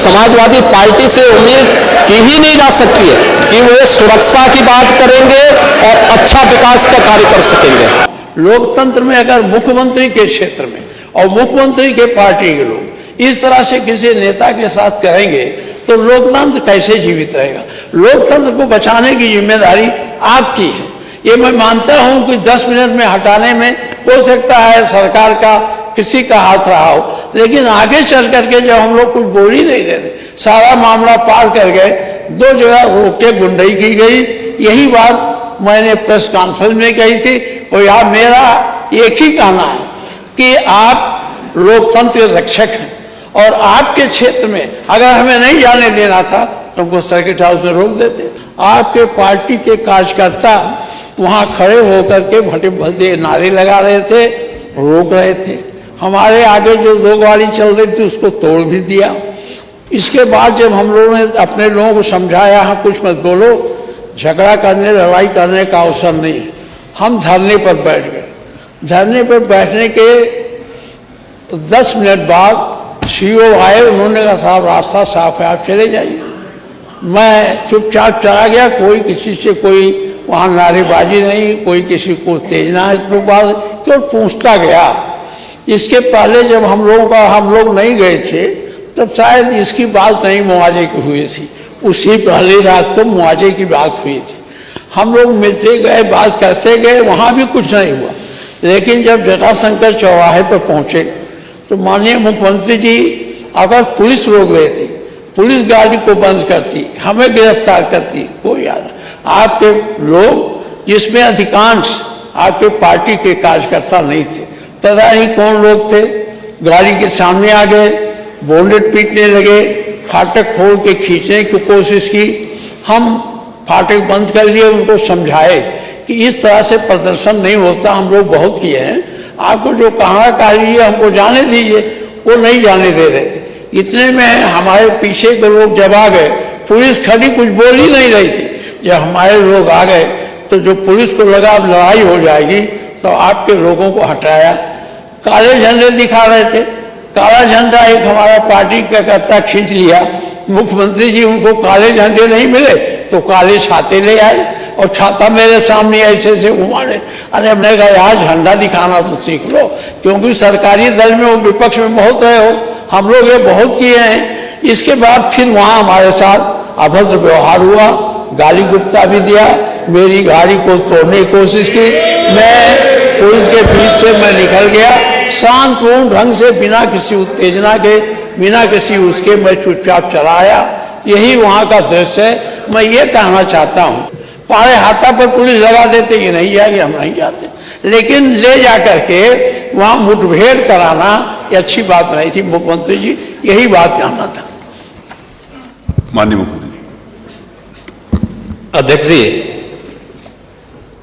Samajwadi party से उम्मीद की ही नहीं जा सकती है कि वो सुरक्षा की बात करेंगे और अच्छा विकास का कार्य कर सकेंगे। लोकतंत्र में अगर मुख्यमंत्री के क्षेत्र में और मुख्यमंत्री के पार्टी के लोग इस तरह से किसी नेता के साथ करेंगे तो लोकतंत्र कैसे जीवित रहेगा? लोकतंत्र को बचाने की जिम्मेदारी आपकी है। ये मैं मानता हूं कि 10 मिनट में हटाने में हो सकता है सरकार का किसी का हाथ रहा हो, लेकिन आगे चल करके जब हम लोग कुछ बोल ही नहीं रहे थे, सारा मामला पार कर गए, 2 जगह रोक के गुंडाई की गई। यही बात मैंने प्रेस कॉन्फ्रेंस में कही थी। और यार मेरा एक ही कहना है कि आप लोकतंत्र के रक्षक हैं और आपके क्षेत्र में अगर हमें नहीं जाने देना था तो हमको सर्किट हाउस में रोक देते। आपके पार्टी के कार्यकर्ता वहां खड़े होकर के भटे भटे नारे लगा रहे थे, रोक रहे थे। हमारे आगे जो 2 गाड़ी चल रही थी उसको तोड़ भी दिया। इसके बाद जब हम लोगों ने अपने लोगों को समझाया, हाँ कुछ मत बोलो, झगड़ा करने लड़ाई करने का अवसर नहीं है, हम धरने पर बैठ गए। धरने पर बैठने के 10 मिनट बाद सीईओ आए, उन्होंने कहा साहब रास्ता साफ है, आप चले जाइए। मैं चुपचाप चला गया। कोई किसी से कोई वहाँ नारेबाजी नहीं, कोई किसी को उत्तेजना इस प्रकार क्यों पूछता गया। इसके पहले जब हम लोग नहीं गए थे तब शायद इसकी बात नहीं मुआवजे की हुई थी। उसी पहली रात को मुआवजे की बात हुई थी। हम लोग मिलते गए, बात करते गए, वहाँ भी कुछ नहीं हुआ। लेकिन जब जटाशंकर चौराहे पर पहुँचे तो माननीय मुख्यमंत्री जी अगर पुलिस रोक देती, पुलिस गाड़ी को बंद करती, हमें गिरफ्तार करती, कोई याद। आपके लोग जिसमें अधिकांश आपके पार्टी के कार्यकर्ता नहीं थे, पता नहीं कौन लोग थे, गाड़ी के सामने आ गए, बोनेट पीटने लगे, फाटक खोल के खींचने की कोशिश की। हम फाटक बंद कर लिए, उनको समझाए कि इस तरह से प्रदर्शन नहीं होता, हम लोग बहुत किए हैं, आपको जो कहा है हमको जाने दीजिए। वो नहीं जाने दे रहे थे। इतने में हमारे पीछे के लोग जब आ गए, पुलिस खड़ी कुछ बोल ही नहीं रही थी। जब हमारे लोग आ गए तो जो पुलिस को लगा अब लड़ाई हो जाएगी तो आपके लोगों को हटाया। काले झंडे दिखा रहे थे, काला झंडा एक हमारा पार्टी का करता खींच लिया। मुख्यमंत्री जी उनको काले झंडे नहीं मिले तो काले छाते ले आए और छाता मेरे सामने ऐसे से घुमाने। अरे हमने कहा यार झंडा दिखाना तो सीख लो, क्योंकि सरकारी दल में विपक्ष में बहुत रहे हो, हम लोग ये बहुत किए हैं। इसके बाद फिर वहाँ हमारे साथ अभद्र व्यवहार हुआ, गाली गुप्ता भी दिया, मेरी गाड़ी को तोड़ने की कोशिश की। मैं पुलिस के बीच से मैं निकल गया, शांतपूर्ण ढंग से, बिना किसी उत्तेजना के, बिना किसी उसके मैं चुपचाप चला आया। यही वहाँ का दृश्य है। मैं ये कहना चाहता हूँ, पारे हाथा पर पुलिस लगा देते कि नहीं जाएंगे, हम नहीं जाते, लेकिन ले जा करके वहाँ मुठभेड़ कराना ये अच्छी बात नहीं थी। मुख्यमंत्री जी यही बात कहना था। माननीय मुख्यमंत्री। अध्यक्ष जी,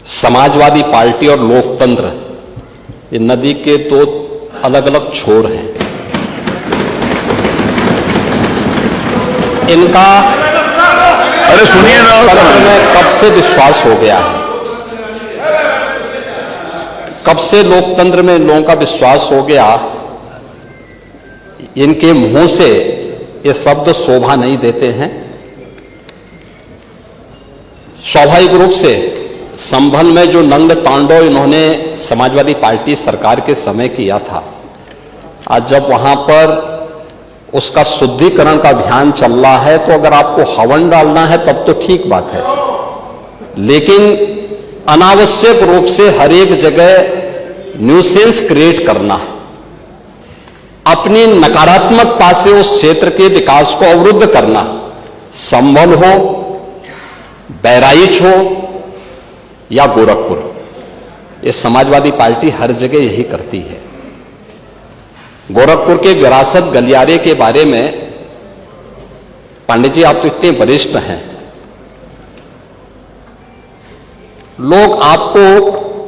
समाजवादी पार्टी और लोकतंत्र ये नदी के 2 अलग अलग छोर हैं। इनका अरे सुनिए ना, में कब से विश्वास हो गया है, कब से लोकतंत्र में लोगों का विश्वास हो गया, इनके मुंह से ये शब्द शोभा नहीं देते हैं। स्वाभाविक रूप से संभल में जो नंग तांडव इन्होंने समाजवादी पार्टी सरकार के समय किया था, आज जब वहां पर उसका शुद्धिकरण का अभियान चल रहा है तो अगर आपको हवन डालना है तब तो ठीक बात है, लेकिन अनावश्यक रूप से हर एक जगह न्यूसेंस क्रिएट करना, अपनी नकारात्मकता से उस क्षेत्र के विकास को अवरुद्ध करना, संभल हो, बहराइच हो या गोरखपुर, ये समाजवादी पार्टी हर जगह यही करती है। गोरखपुर के विरासत गलियारे के बारे में पंडित जी आप तो इतने वरिष्ठ हैं, लोग आपको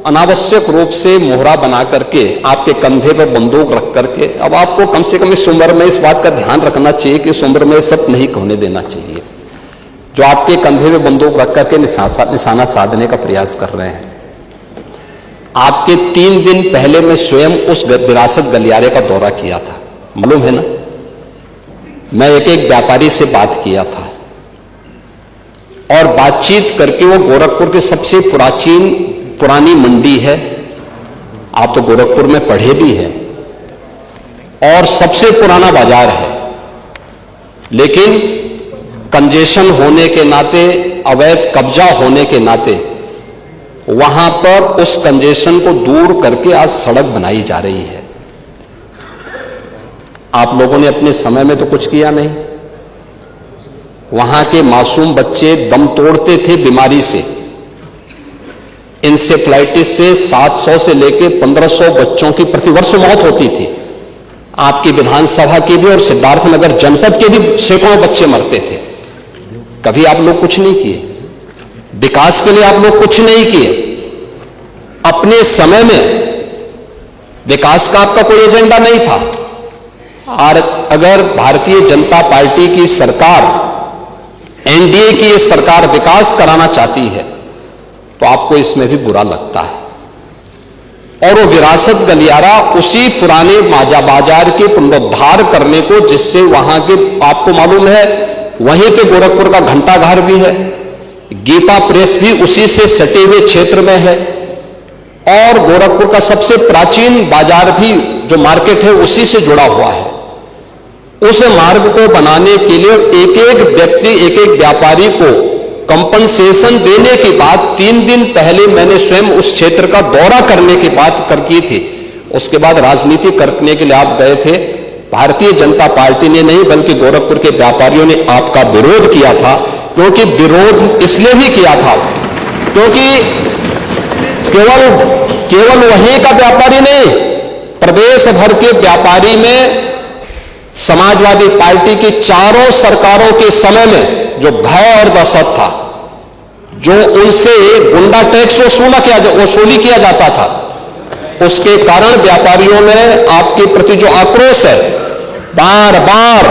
अनावश्यक रूप से मोहरा बना करके आपके कंधे पर बंदूक रख करके, अब आपको कम से कम इस उम्र में इस बात का ध्यान रखना चाहिए कि इस उम्र में सब नहीं होने देना चाहिए, जो आपके कंधे में बंदूक रख करके निशाना साधने का प्रयास कर रहे हैं। आपके 3 दिन पहले मैं स्वयं उस विरासत गलियारे का दौरा किया था, मालूम है ना। मैं एक एक व्यापारी से बात किया था और बातचीत करके वो गोरखपुर की सबसे पुरानी मंडी है, आप तो गोरखपुर में पढ़े भी हैं, और सबसे पुराना बाजार है, लेकिन कंजेशन होने के नाते, अवैध कब्जा होने के नाते वहां पर उस कंजेशन को दूर करके आज सड़क बनाई जा रही है। आप लोगों ने अपने समय में तो कुछ किया नहीं। वहां के मासूम बच्चे दम तोड़ते थे बीमारी से, इंसेफ्लाइटिस से 700 से लेकर 1500 बच्चों की प्रतिवर्ष मौत होती थी। आपकी विधानसभा के भी और सिद्धार्थनगर जनपद के भी सैकड़ों बच्चे मरते थे। कभी आप लोग कुछ नहीं किए, विकास के लिए आप लोग कुछ नहीं किए। अपने समय में विकास का आपका कोई एजेंडा नहीं था। और अगर भारतीय जनता पार्टी की सरकार, एनडीए की सरकार विकास कराना चाहती है तो आपको इसमें भी बुरा लगता है। और वो विरासत गलियारा उसी पुराने बाजार के पुनरुद्धार करने को, जिससे वहां के, आपको मालूम है वहीं पे गोरखपुर का घंटाघर भी है, गीता प्रेस भी उसी से सटे हुए क्षेत्र में है, और गोरखपुर का सबसे प्राचीन बाजार भी जो मार्केट है उसी से जुड़ा हुआ है। उस मार्ग को बनाने के लिए एक एक व्यक्ति, एक एक व्यापारी को कंपनसेशन देने की बात 3 दिन पहले मैंने स्वयं उस क्षेत्र का दौरा करने की बात की थी। उसके बाद राजनीति करने के लिए आप गए थे। भारतीय जनता पार्टी ने नहीं बल्कि गोरखपुर के व्यापारियों ने आपका विरोध किया था। क्योंकि विरोध इसलिए भी किया था क्योंकि केवल वहीं का व्यापारी नहीं, प्रदेश भर के व्यापारी में समाजवादी पार्टी की चारों सरकारों के समय में जो भय और दहशत था, जो उनसे गुंडा टैक्स वसूली किया जाता था, उसके कारण व्यापारियों में आपके प्रति जो आक्रोश है, बार बार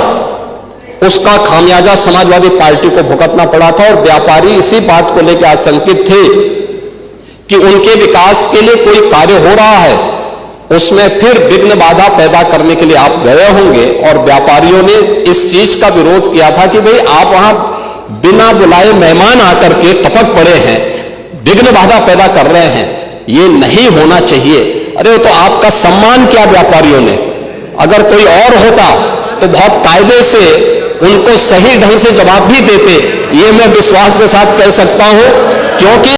उसका खामियाजा समाजवादी पार्टी को भुगतना पड़ा था। और व्यापारी इसी बात को लेकर आशंकित थे कि उनके विकास के लिए कोई कार्य हो रहा है, उसमें फिर विघ्न बाधा पैदा करने के लिए आप गए होंगे। और व्यापारियों ने इस चीज का विरोध किया था कि भाई आप वहां बिना बुलाए मेहमान आकर के टपक पड़े हैं, विघ्न बाधा पैदा कर रहे हैं, ये नहीं होना चाहिए। अरे तो आपका सम्मान किया व्यापारियों ने। अगर कोई और होता तो बहुत कायदे से उनको सही ढंग से जवाब भी देते, ये मैं विश्वास के साथ कह सकता हूं। क्योंकि